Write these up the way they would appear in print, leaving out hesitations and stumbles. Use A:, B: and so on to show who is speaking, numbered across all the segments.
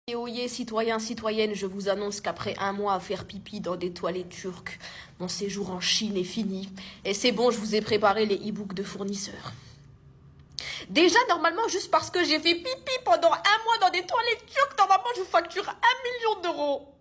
A: Et oyez, citoyens, citoyennes, je vous annonce qu'après un mois à faire pipi dans des toilettes turques, mon séjour en Chine est fini. Et c'est bon, je vous ai préparé les e-books de fournisseurs. Déjà, normalement, juste parce que j'ai fait pipi pendant un mois dans des toilettes turques, normalement, je vous facture 1 million d'euros.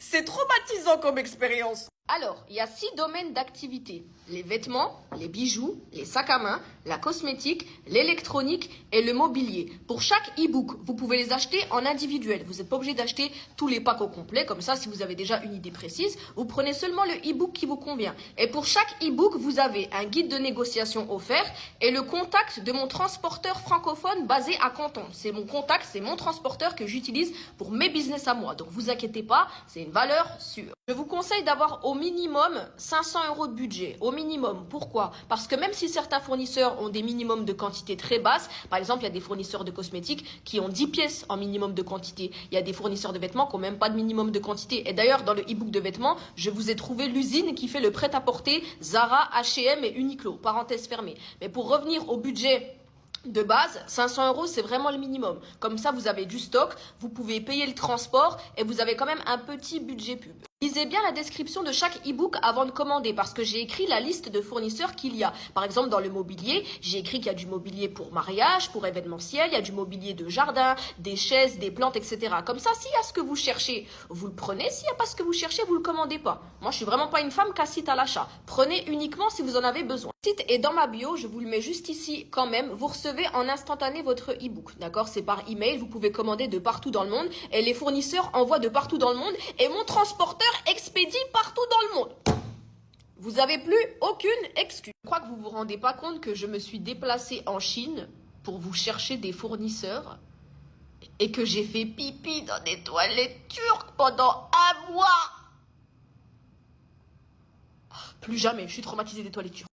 A: C'est traumatisant comme expérience. Alors, il y a 6 domaines d'activité. Les vêtements, les bijoux, les sacs à main, la cosmétique, l'électronique et le mobilier. Pour chaque e-book, vous pouvez les acheter en individuel. Vous n'êtes pas obligé d'acheter tous les packs au complet. Comme ça, si vous avez déjà une idée précise, vous prenez seulement le e-book qui vous convient. Et pour chaque e-book, vous avez un guide de négociation offert et le contact de mon transporteur francophone basé à Canton. C'est mon contact, c'est mon transporteur que j'utilise pour mes business à moi. Donc, vous inquiétez pas, c'est une valeur sûre. Je vous conseille d'avoir au minimum 500 € de budget. Au minimum. Pourquoi? Parce que même si certains fournisseurs ont des minimums de quantité très basses, par exemple, il y a des fournisseurs de cosmétiques qui ont 10 pièces en minimum de quantité. Il y a des fournisseurs de vêtements qui n'ont même pas de minimum de quantité. Et d'ailleurs, dans le e-book de vêtements, je vous ai trouvé l'usine qui fait le prêt-à-porter Zara, H&M et Uniqlo. Parenthèse fermée. Mais pour revenir au budget de base, 500 €, c'est vraiment le minimum. Comme ça, vous avez du stock, vous pouvez payer le transport et vous avez quand même un petit budget pub. Lisez bien la description de chaque e-book avant de commander parce que j'ai écrit la liste de fournisseurs qu'il y a. Par exemple, dans le mobilier, j'ai écrit qu'il y a du mobilier pour mariage, pour événementiel, il y a du mobilier de jardin, des chaises, des plantes, etc. Comme ça, s'il y a ce que vous cherchez, vous le prenez. S'il n'y a pas ce que vous cherchez, vous le commandez pas. Moi, je suis vraiment pas une femme cassite à l'achat. Prenez uniquement si vous en avez besoin. Le site est dans ma bio, je vous le mets juste ici quand même. Vous recevez en instantané votre e-book, d'accord? C'est par email, vous pouvez commander de partout dans le monde et les fournisseurs envoient de partout dans le monde et mon transporteur expédie partout dans le monde. Vous n'avez plus aucune excuse. Je crois que vous vous rendez pas compte que je me suis déplacée en Chine pour vous chercher des fournisseurs et que j'ai fait pipi dans des toilettes turques pendant un mois. Plus jamais, je suis traumatisée des toilettes turques.